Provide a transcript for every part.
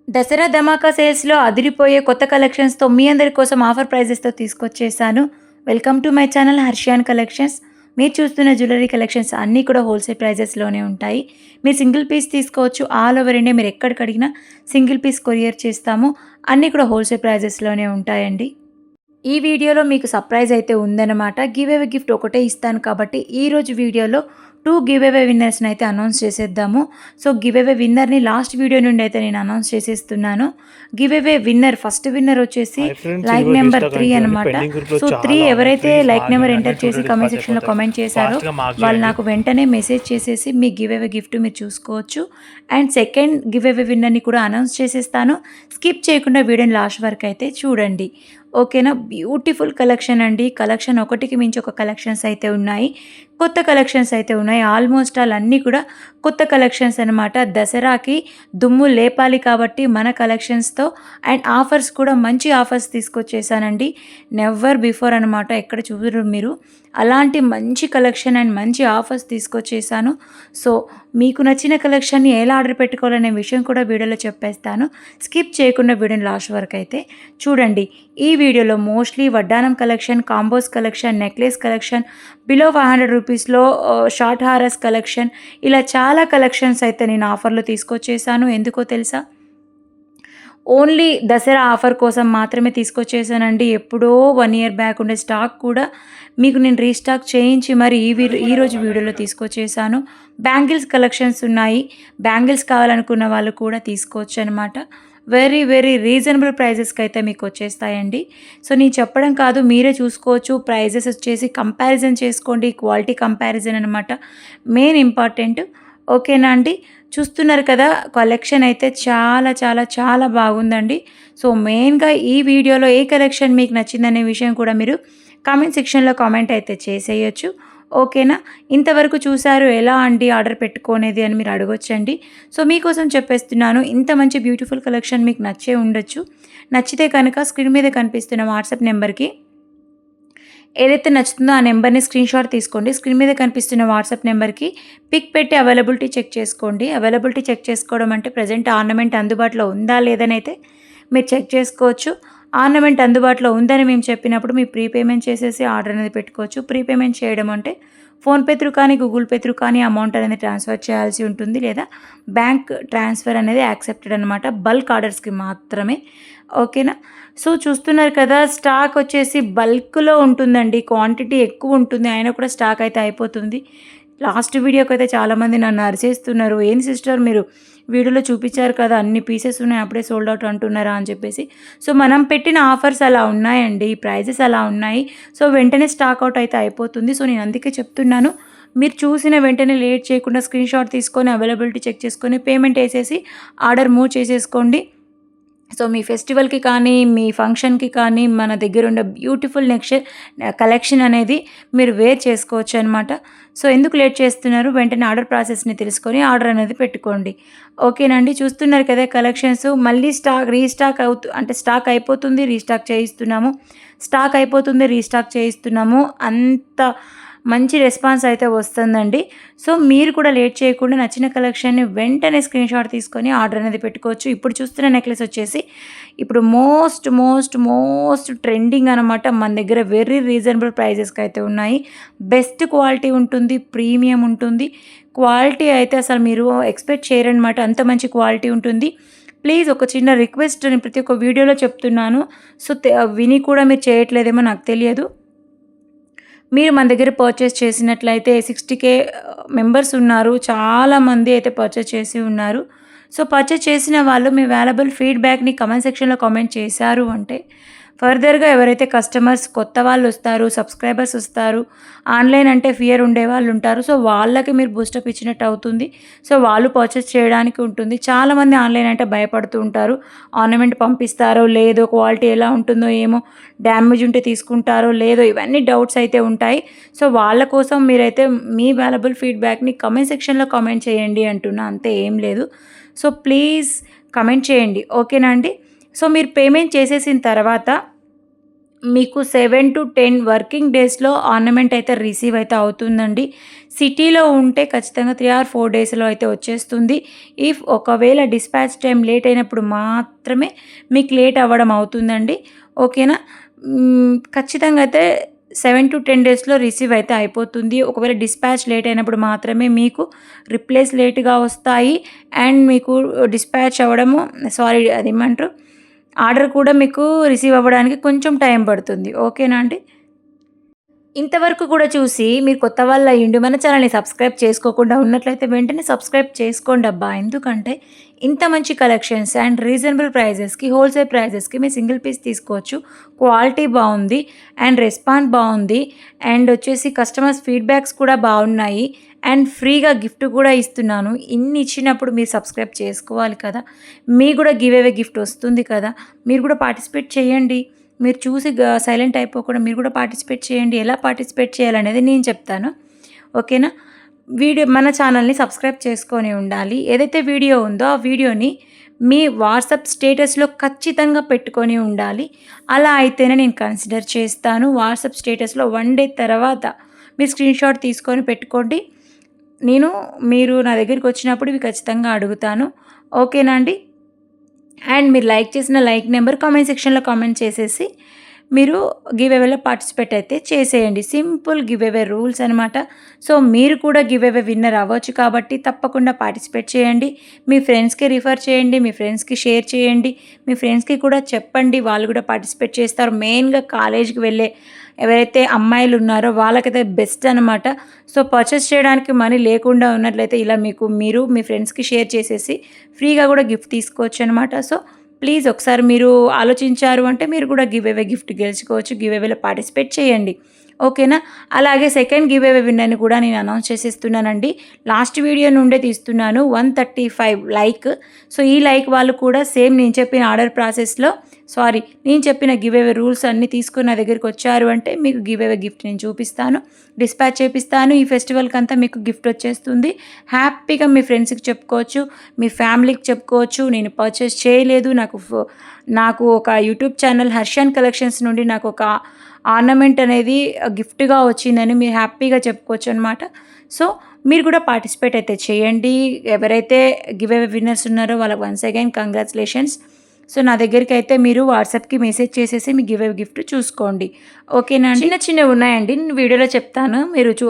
దసరా ధమాకా సేల్స్‌లో అదిరిపోయే కొత్త కలెక్షన్స్‌తో మీ అందరి కోసం ఆఫర్ ప్రైజెస్‌తో తీసుకొచ్చేసాను. Welcome to my channel Harshiyan collections. మీరు చూస్తున్న జ్యువెలరీ కలెక్షన్స్ అన్నీ కూడా హోల్‌సేల్ ప్రైజెస్‌లోనే ఉంటాయి. మీరు సింగిల్ పీస్ తీసుకోవచ్చు. ఆల్ ఓవర్ ఇండియా మీరు ఎక్కడికడిగినా సింగిల్ పీస్ కొరియర్ చేస్తాము. అన్నీ కూడా హోల్‌సేల్ ప్రైజెస్‌లోనే ఉంటాయండి. ఈ వీడియోలో మీకు సర్ప్రైజ్ అయితే ఉందన్నమాట. గివ్ అవే గిఫ్ట్ ఒకటే ఇస్తాను కాబట్టి ఈరోజు వీడియోలో 2 గివ్ అవే విన్నర్స్‌ని అయితే అనౌన్స్ చేసేద్దాము. సో, గివ్ అవే విన్నర్‌ని లాస్ట్ వీడియో నుండి అయితే నేను అనౌన్స్ చేసేస్తున్నాను. Give away winner first winner వచ్చేసి హాయ్ ఫ్రెండ్స్, లైక్ ఇదిగో నెంబర్ రీస్టాక్ 3 అయిపోయింది. అనమాట. పెండింగ్ గ్రూప్‌లో సో, 3 చాలా ఉన్నాయి. ఎవరైతే ప్లీజ్ లైక్ నెంబర్ ఎంటర్ చేసి 100 కామెంట్ డిస్పాచ్ సెక్షన్‌లో అయిపోతాయి. కామెంట్ చేశారో ఫాస్ట్‌గా మార్క్ వాళ్ళు చేయండి. నాకు వెంటనే మెసేజ్ చేసేసి మీ గివ్ అవే గిఫ్ట్ మీరు చూసుకోవచ్చు. అండ్ సెకండ్ గివ్ అవే విన్నర్‌ని కూడా అనౌన్స్ చేసేస్తాను. స్కిప్ చేయకుండా వీడియోని లాస్ట్ వరకు అయితే చూడండి. ఓకేనా. బ్యూటిఫుల్ కలెక్షన్ అండి. కలెక్షన్ ఒకటికి మించి ఒక కలెక్షన్స్ అయితే ఉన్నాయి. కొత్త కలెక్షన్స్ అయితే ఉన్నాయి. ఆల్మోస్ట్ ఆల్ అన్నీ కూడా కొత్త కలెక్షన్స్ అనమాట. దసరాకి దుమ్ము లేపాలి కాబట్టి మన కలెక్షన్స్‌తో అండ్ ఆఫర్స్ కూడా మంచి ఆఫర్స్ తీసుకొచ్చేసానండి. నెవర్ బిఫోర్ అనమాట. ఎక్కడ చూడరు మీరు. అలాంటి మంచి కలెక్షన్ అండ్ మంచి ఆఫర్స్ తీసుకొచ్చేసాను. సో, మీకు నచ్చిన కలెక్షన్‌ని ఎలా ఆర్డర్ పెట్టుకోవాలనే విషయం కూడా వీడియోలో చెప్పేస్తాను. స్కిప్ చేయకుండా వీడియోని లాస్ట్ వరకు అయితే చూడండి. ఈ వీడియోలో మోస్ట్లీ వడ్డానం collection, combos collection, necklace collection, below 500 రూపీస్‌లో షార్ట్ హారస్ కలెక్షన్ ఇలా చాలా కలెక్షన్స్ అయితే నేను ఆఫర్‌లో తీసుకొచ్చేసాను. ఎందుకో తెలుసా? ఓన్లీ దసరా ఆఫర్ కోసం మాత్రమే తీసుకొచ్చేసానండి. ఎప్పుడో 1 ఇయర్ బ్యాక్ ఉండే స్టాక్ కూడా మీకు నేను రీస్టాక్ చేయించి మరి ఈరోజు వీడియోలో తీసుకొచ్చేసాను. బ్యాంగిల్స్ కలెక్షన్స్ ఉన్నాయి. బ్యాంగిల్స్ కావాలనుకున్న వాళ్ళు కూడా తీసుకోవచ్చనమాట. వెరీ, వెరీ రీజనబుల్ ప్రైజెస్‌కి అయితే మీకు వచ్చేస్తాయండి. సో, నేను చెప్పడం కాదు మీరే చూసుకోవచ్చు. ప్రైజెస్ వచ్చేసి కంపారిజన్ చేసుకోండి. క్వాలిటీ కంపారిజన్ అనమాట మెయిన్ ఇంపార్టెంట్. ఓకేనా అండి. చూస్తున్నారు కదా కలెక్షన్ అయితే చాలా చాలా చాలా బాగుందండి. సో, మెయిన్‌గా ఈ వీడియోలో ఏ కలెక్షన్ మీకు నచ్చిందనే విషయం కూడా మీరు కామెంట్ సెక్షన్‌లో కామెంట్ అయితే చేసేయొచ్చు. ఓకేనా. ఇంతవరకు చూసారు ఎలా అండి ఆర్డర్ పెట్టుకునేది అని మీరు అడగొచ్చండి. సో, మీకోసం చెప్పేస్తున్నాను. ఇంత మంచి బ్యూటిఫుల్ కలెక్షన్ మీకు నచ్చే ఉండొచ్చు. నచ్చితే కనుక స్క్రీన్ మీద కనిపిస్తున్న వాట్సాప్ నెంబర్‌కి ఏదైతే నచ్చుతుందో ఆ నెంబర్‌ని స్క్రీన్‌షాట్ తీసుకోండి. స్క్రీన్ మీద కనిపిస్తున్న వాట్సాప్ నెంబర్‌కి పిక్ పెట్టి అవైలబిలిటీ చెక్ చేసుకోండి. అవైలబిలిటీ చెక్ చేసుకోవడం అంటే ప్రెజెంట్ ఆర్నమెంట్ అందుబాటులో ఉందా లేదనైతే మీరు చెక్ చేసుకోవచ్చు. ఆర్నమెంట్ అందుబాటులో ఉందని మేము చెప్పినప్పుడు మీ ప్రీపేమెంట్ చేసేసి ఆర్డర్ అనేది పెట్టుకోవచ్చు. ప్రీపేమెంట్ చేయడం అంటే ఫోన్‌పే త్రూ కానీ, గూగుల్ పే త్రూ కానీ అమౌంట్ అనేది ట్రాన్స్‌ఫర్ చేయాల్సి ఉంటుంది. లేదా బ్యాంక్ ట్రాన్స్‌ఫర్ అనేది యాక్సెప్టెడ్ అనమాట. బల్క్ ఆర్డర్స్‌కి మాత్రమే. ఓకేనా. సో, చూస్తున్నారు కదా స్టాక్ వచ్చేసి బల్క్‌లో ఉంటుందండి. క్వాంటిటీ ఎక్కువ ఉంటుంది. అయినా కూడా స్టాక్ అయితే అయిపోతుంది. లాస్ట్ వీడియోకైతే చాలామంది నన్ను అరిచేస్తున్నారు. "ఏంది సిస్టర్ మీరు వీడియోలో చూపించారు కదా అన్ని పీసెస్ ఉన్నాయి అప్పుడే సోల్డ్ అవుట్ అంటున్నారా" అని చెప్పేసి. సో, మనం పెట్టిన ఆఫర్స్ అలా ఉన్నాయండి. ప్రైజెస్ అలా ఉన్నాయి. సో, వెంటనే స్టాక్ అవుట్ అయితే అయిపోతుంది. సో, నేను అందుకే చెప్తున్నాను. మీరు చూసిన వెంటనే లేట్ చేయకుండా స్క్రీన్‌షాట్ తీసుకొని అవైలబిలిటీ చెక్ చేసుకొని పేమెంట్ ఏసేసి ఆర్డర్ మూవ్ చేసేసుకోండి. సో, మీ ఫెస్టివల్‌కి కానీ, మీ ఫంక్షన్‌కి కానీ మన దగ్గరున్న బ్యూటిఫుల్ కలెక్షన్ అనేది మీరు వేర్ చేసుకోవచ్చనమాట. సో, ఎందుకు లేట్ చేస్తున్నారు? వెంటనే ఆర్డర్ ప్రాసెస్‌ని తెలుసుకొని ఆర్డర్ అనేది పెట్టుకోండి. ఓకేనండి. చూస్తున్నారు కదా కలెక్షన్స్ మళ్ళీ రీస్టాక్ అంటే స్టాక్ అయిపోతుంది, రీస్టాక్ చేయిస్తున్నాము. స్టాక్ అయిపోతుంది, రీస్టాక్ చేయిస్తున్నాము. అంత మంచి రెస్పాన్స్ అయితే వస్తుందండి. సో, మీరు కూడా లేట్ చేయకుండా నచ్చిన కలెక్షన్‌ని వెంటనే స్క్రీన్‌షాట్ తీసుకొని ఆర్డర్ అనేది పెట్టుకోవచ్చు. ఇప్పుడు చూస్తున్న నెక్లెస్ వచ్చేసి ఇప్పుడు మోస్ట్, మోస్ట్, మోస్ట్ ట్రెండింగ్ అనమాట. మన దగ్గర వెరీ రీజనబుల్ ప్రైజెస్‌కి అయితే ఉన్నాయి. బెస్ట్ క్వాలిటీ ఉంటుంది. ప్రీమియం ఉంటుంది. క్వాలిటీ అయితే అసలు మీరు ఎక్స్‌పెక్ట్ చేయరనమాట. అంత మంచి క్వాలిటీ ఉంటుంది. ప్లీజ్ ఒక చిన్న రిక్వెస్ట్ నేను ప్రతి ఒక్క వీడియోలో చెప్తున్నాను. సో, విని కూడా మీరు చేయట్లేదేమో నాకు తెలియదు. మీరు మన దగ్గర పర్చేస్ చేసినట్లయితే 60K మెంబర్స్ ఉన్నారు. చాలామంది అయితే పర్చేస్ చేసి ఉన్నారు. సో, పర్చేస్ చేసిన వాళ్ళు మీ వాల్యుబుల్ ఫీడ్‌బ్యాక్‌ని కామెంట్ సెక్షన్‌లో కామెంట్ చేశారు అంటే ఫర్దర్‌గా ఎవరైతే కస్టమర్స్ కొత్త వాళ్ళొస్తారు, సబ్స్క్రైబర్స్ వస్తారు. ఆన్‌లైన్ అంటే ఫియర్ ఉండేవాళ్ళు ఉంటారు. సో, వాళ్ళకి మీరు బూస్టప్ ఇచ్చినట్టు అవుతుంది. సో, వాళ్ళు పర్చేస్ చేయడానికి ఉంటుంది. చాలామంది ఆన్‌లైన్ అంటే భయపడుతూ ఉంటారు. ఆర్నమెంట్ పంపిస్తారో లేదో, క్వాలిటీ ఎలా ఉంటుందో ఏమో, డ్యామేజ్ ఉంటే తీసుకుంటారో లేదో ఇవన్నీ డౌట్స్ అయితే ఉంటాయి. సో, వాళ్ళ కోసం మీరైతే మీ వాల్యుబుల్ ఫీడ్‌బ్యాక్‌ని కామెంట్ సెక్షన్‌లో కామెంట్ చేయండి అంటున్నా. అంతే ఏం లేదు. సో, ప్లీజ్ కామెంట్ చేయండి. ఓకేనా అండి. సో, మీరు పేమెంట్ చేసేసిన తర్వాత మీకు 7-10 వర్కింగ్ డేస్‌లో ఆర్నమెంట్ అయితే రిసీవ్ అయితే అవుతుందండి. సిటీలో ఉంటే ఖచ్చితంగా 3 ఆర్ 4 డేస్‌లో అయితే వచ్చేస్తుంది. ఇఫ్ ఒకవేళ డిస్పాచ్ టైమ్ లేట్ అయినప్పుడు మాత్రమే మీకు లేట్ అవ్వడం అవుతుందండి. ఓకేనా? ఖచ్చితంగా అయితే 7-10 డేస్‌లో రిసీవ్ అయితే అయిపోతుంది. ఒకవేళ డిస్పాచ్ లేట్ అయినప్పుడు మాత్రమే మీకు రిప్లేస్ లేట్‌గా వస్తాయి. అండ్ మీకు డిస్పాచ్ అవ్వడము అదేమంటారు, ఆర్డర్ కూడా మీకు రిసీవ్ అవ్వడానికి కొంచెం టైం పడుతుంది. ఓకేనా అండి? ఇంతవరకు కూడా చూసి మీరు కొత్త వాళ్ళయ్యుండి మన ఛానల్‌ని సబ్స్క్రైబ్ చేసుకోకుండా ఉన్నట్లయితే వెంటనే సబ్స్క్రైబ్ చేసుకోండబ్బా! ఎందుకంటే ఇంత మంచి కలెక్షన్స్ అండ్ రీజనబుల్ ప్రైజెస్‌కి, హోల్‌సేల్ ప్రైజెస్‌కి మీరు సింగిల్ పీస్ తీసుకోవచ్చు. క్వాలిటీ బావుంది అండ్ రెస్పాన్స్ బావుంది. అండ్ వచ్చేసి కస్టమర్స్ ఫీడ్‌బ్యాక్స్ కూడా బావున్నాయి. అండ్ ఫ్రీగా గిఫ్ట్ కూడా ఇస్తున్నాను. ఇన్ని ఇచ్చినప్పుడు మీరు సబ్స్క్రైబ్ చేసుకోవాలి కదా! మీకు కూడా గివ్ అవే గిఫ్ట్ వస్తుంది కదా! మీరు కూడా పార్టిసిపేట్ చేయండి. మీరు చూసి సైలెంట్ అయిపోకుండా మీరు కూడా పార్టిసిపేట్ చేయండి. ఎలా పార్టిసిపేట్ చేయాలనేది నేను చెప్తాను. ఓకేనా? మన ఛానల్‌ని సబ్స్క్రైబ్ చేసుకొని ఉండాలి. ఏదైతే వీడియో ఉందో ఆ వీడియోని మీ వాట్సాప్ స్టేటస్‌లో ఖచ్చితంగా పెట్టుకొని ఉండాలి. అలా అయితేనే నేను కన్సిడర్ చేస్తాను. వాట్సాప్ స్టేటస్‌లో 1 డే తర్వాత మీరు స్క్రీన్‌షాట్ తీసుకొని పెట్టుకోండి. మీరు నా దగ్గరికొచ్చినప్పుడు ఇవి ఖచ్చితంగా అడుగుతాను. ఓకేనా అండి? అండ్ మీరు లైక్ చేసిన లైక్ నెంబర్ కామెంట్ సెక్షన్‌లో కామెంట్ చేసేసి మీరు గివ్ అవేలో పార్టిసిపేట్ అయితే చేసేయండి. సింపుల్ గివ్ అవే రూల్స్ అనమాట. సో, మీరు కూడా గివ్ అవే విన్నర్ అవ్వచ్చు కాబట్టి తప్పకుండా పార్టిసిపేట్ చేయండి. మీ ఫ్రెండ్స్‌కి రిఫర్ చేయండి. మీ ఫ్రెండ్స్‌కి షేర్ చేయండి. మీ ఫ్రెండ్స్‌కి కూడా చెప్పండి. వాళ్ళు కూడా పార్టిసిపేట్ చేస్తారు. మెయిన్‌గా కాలేజ్‌కి వెళ్ళే ఎవరైతే అమ్మాయిలు ఉన్నారో వాళ్ళకైతే బెస్ట్ అనమాట. సో, పర్చేస్ చేయడానికి మనీ లేకుండా ఉన్నట్లయితే ఇలా మీరు మీ ఫ్రెండ్స్‌కి షేర్ చేసేసి ఫ్రీగా కూడా గిఫ్ట్ తీసుకోవచ్చనమాట. సో, ప్లీజ్ ఒకసారి మీరు ఆలోచించారు అంటే మీరు కూడా గివ్ అవే గిఫ్ట్ గెలుచుకోవచ్చు. గివ్ అవేలో పార్టిసిపేట్ చేయండి. ఓకేనా? అలాగే సెకండ్ గివ్ అవే విన్నర్‌ని కూడా నేను అనౌన్స్ చేసేస్తున్నానండి. లాస్ట్ వీడియో నుండే తీస్తున్నాను. 135 లైక్. సో, ఈ లైక్ వాళ్ళు కూడా సేమ్ నేను చెప్పిన గివ్ అవే రూల్స్ అన్నీ తీసుకొని నా దగ్గరికొచ్చారు అంటే మీకు గివ్ అవే గిఫ్ట్ నేను చూపిస్తాను. డిస్పాచ్ చేపిస్తాను. ఈ ఫెస్టివల్‌కంతా మీకు గిఫ్ట్ వచ్చేస్తుంది. హ్యాపీగా మీ ఫ్రెండ్స్‌కి చెప్పుకోవచ్చు. మీ ఫ్యామిలీకి చెప్పుకోవచ్చు. నేను పర్చేస్ చేయలేదు. నాకు ఒక యూట్యూబ్ ఛానల్ 'హర్షన్ కలెక్షన్స్' నుండి నాకొక ఆర్నమెంట్ అనేది గిఫ్ట్‌గా వచ్చిందని మీరు హ్యాపీగా చెప్పుకోవచ్చనమాట. సో, మీరు కూడా పార్టిసిపేట్ అయితే చేయండి. ఎవరైతే గివ్ అవే విన్నర్స్ ఉన్నారో వాళ్ళకి వన్స్ అగైన్ కంగ్రాచ్యులేషన్స్. సో, నా దగ్గరికైతే మీరు వాట్సాప్‌కి మెసేజ్ చేసేసి మీ గివ్ అవే గిఫ్ట్ చూసుకోండి. ఓకేనా అండి? చిన్నవున్నాయండి. నేను వీడియోలో చెప్తాను.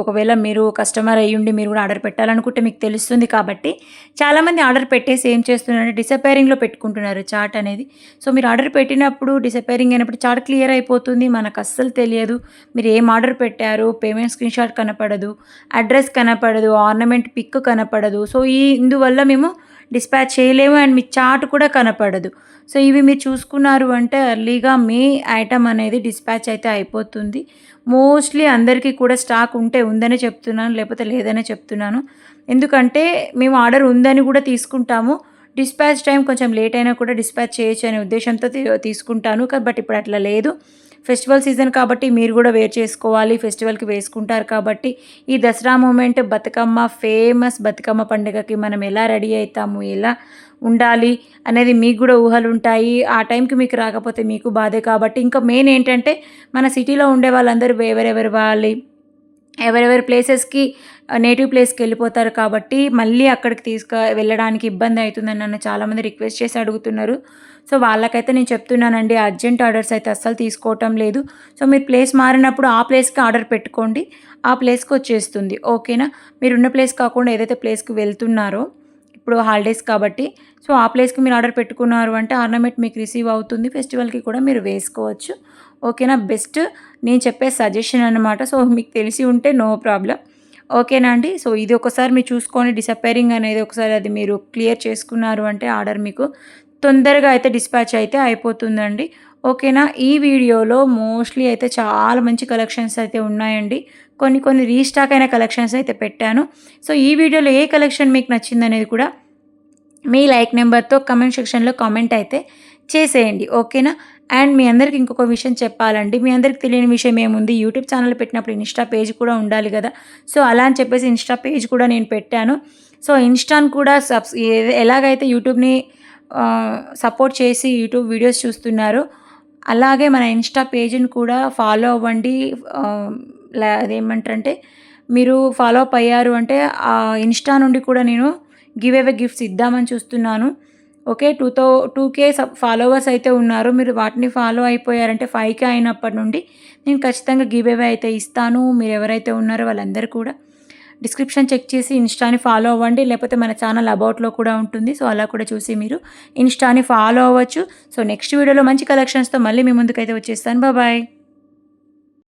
ఒకవేళ మీరు కస్టమర్ అయ్యుండి మీరు కూడా ఆర్డర్ పెట్టాలనుకుంటే మీకు తెలుస్తుంది కాబట్టి, చాలామంది ఆర్డర్ పెట్టేసి ఏం చేస్తున్నారంటే డిసప్పేరింగ్‌లో పెట్టుకుంటున్నారు చార్ట్ అనేది. సో, మీరు ఆర్డర్ పెట్టినప్పుడు డిసప్పేరింగ్ అయినప్పుడు చార్ట్ క్లియర్ అయిపోతుంది. మనకస్సలు తెలియదు. మీరు ఏం ఆర్డర్ పెట్టారు, పేమెంట్ స్క్రీన్‌షాట్ కనపడదు, అడ్రస్ కనపడదు, ఆర్నమెంట్ పిక్ కనపడదు. సో, ఇందువల్ల మేము డిస్పాచ్ చేయలేము అండ్ మీ చార్ట్ కూడా కనపడదు. సో, ఇవి మీరు చూసుకున్నారు అంటే ఎర్లీగా మీ ఐటెమ్ అనేది డిస్పాచ్ అయితే అయిపోతుంది. మోస్ట్‌లీ అందరికీ కూడా స్టాక్ ఉంటే ఉందనే చెప్తున్నాను. లేకపోతే లేదనే చెప్తున్నాను. ఎందుకంటే మేము ఆర్డర్ ఉందని కూడా తీసుకుంటాము. డిస్పాచ్ టైం కొంచెం లేట్ అయినా కూడా డిస్పాచ్ చేయొచ్చు అనే ఉద్దేశ్యంతో తీసుకుంటాను. బట్ ఇప్పుడు అట్లా లేదు. ఫెస్టివల్ సీజన్ కాబట్టి మీరు కూడా వేర్ చేసుకోవాలి. ఫెస్టివల్‌కి వేసుకుంటారు కాబట్టి ఈ దసరా మూమెంట్ ఫేమస్ బతుకమ్మ పండుగకి మనం ఎలా రెడీ అయితాము, ఎలా ఉండాలి అనేది మీకు కూడా ఊహలుంటాయి. ఆ టైంకి మీకు రాకపోతే మీకు బాధే కాబట్టి ఇంకా మెయిన్ ఏంటంటే మన సిటీలో ఉండే వాళ్ళందరూ ఎవరెవరి ప్లేసెస్‌కి నేటివ్ ప్లేస్‌కి వెళ్ళిపోతారు కాబట్టి మళ్ళీ అక్కడికి వెళ్ళడానికి ఇబ్బంది అవుతుందని నన్ను చాలామంది రిక్వెస్ట్ చేసి అడుగుతున్నారు. సో, వాళ్ళకైతే నేను చెప్తున్నానండి, అర్జెంట్ ఆర్డర్స్ అయితే అస్సలు తీసుకోవటం లేదు. సో, మీరు ప్లేస్ మారినప్పుడు ఆ ప్లేస్‌కి ఆర్డర్ పెట్టుకోండి. ఆ ప్లేస్‌కి వచ్చేస్తుంది. ఓకేనా? మీరున్న ప్లేస్ కాకుండా ఏదైతే ప్లేస్‌కి వెళ్తున్నారో ఇప్పుడు హాలిడేస్ కాబట్టి, సో, ఆ ప్లేస్‌కి మీరు ఆర్డర్ పెట్టుకున్నారు అంటే ఆర్నమెంట్ మీకు రిసీవ్ అవుతుంది. ఫెస్టివల్‌కి కూడా మీరు వేసుకోవచ్చు. ఓకేనా? బెస్ట్ నేను చెప్పే సజెషన్ అనమాట. సో, మీకు తెలిసి ఉంటే నో ప్రాబ్లమ్. ఓకేనా అండి? సో, ఇది ఒకసారి మీరు చూసుకొని డిసప్పేరింగ్ అనేది ఒకసారి అది మీరు క్లియర్ చేసుకున్నారు అంటే ఆర్డర్ మీకు తొందరగా అయితే డిస్పాచ్ అయితే అయిపోతుందండి. ఓకేనా? ఈ వీడియోలో మోస్ట్‌లీ అయితే చాలా మంచి కలెక్షన్స్ అయితే ఉన్నాయండి. కొన్ని రీస్టాక్ అయిన కలెక్షన్స్ అయితే పెట్టాను. సో, ఈ వీడియోలో ఏ కలెక్షన్ మీకు నచ్చిందనేది కూడా మీ లైక్ నెంబర్‌తో కామెంట్ సెక్షన్‌లో కామెంట్ అయితే చేసేయండి. ఓకేనా? అండ్ మీ అందరికి ఇంకొక విషయం చెప్పాలండి. మీ అందరికి తెలియని విషయం ఏముంది, యూట్యూబ్ ఛానల్ పెట్టినప్పుడు ఇన్‌స్టా పేజ్ కూడా ఉండాలి గదా! సో, అలా అని చెప్పేసి ఇన్‌స్టా పేజ్ కూడా నేను పెట్టాను. సో, ఇన్‌స్టాను కూడా ఎలాగైతే యూట్యూబ్‌ని సపోర్ట్ చేసి యూట్యూబ్ వీడియోస్ చూస్తున్నారో, అలాగే మన ఇన్‌స్టా పేజ్‌ని కూడా ఫాలో అవ్వండి. అదేమంటారంటే మీరు ఫాలో అప్ అయ్యారు అంటే ఇన్‌స్టా నుండి కూడా నేను గివ్ అవే గిఫ్ట్స్ ఇద్దామని చూస్తున్నాను. ఓకే. 2K ఫాలోవర్స్ అయితే ఉన్నారు. మీరు వాటిని ఫాలో అయిపోయారంటే 5K అయినప్పటి నుండి నేను ఖచ్చితంగా గివ్ అవే అయితే ఇస్తాను. మీరెవరైతే ఉన్నారో వాళ్ళందరూ కూడా డిస్క్రిప్షన్ చెక్ చేసి ఇన్‌స్టాని ఫాలో అవ్వండి. లేకపోతే మన ఛానల్ అబౌట్‌లో కూడా ఉంటుంది. సో, అలా కూడా చూసి మీరు ఇన్‌స్టాని ఫాలో అవ్వచ్చు. సో, నెక్స్ట్ వీడియోలో మంచి కలెక్షన్స్‌తో మళ్ళీ మీ ముందుకైతే వచ్చేస్తాను. బాయ్.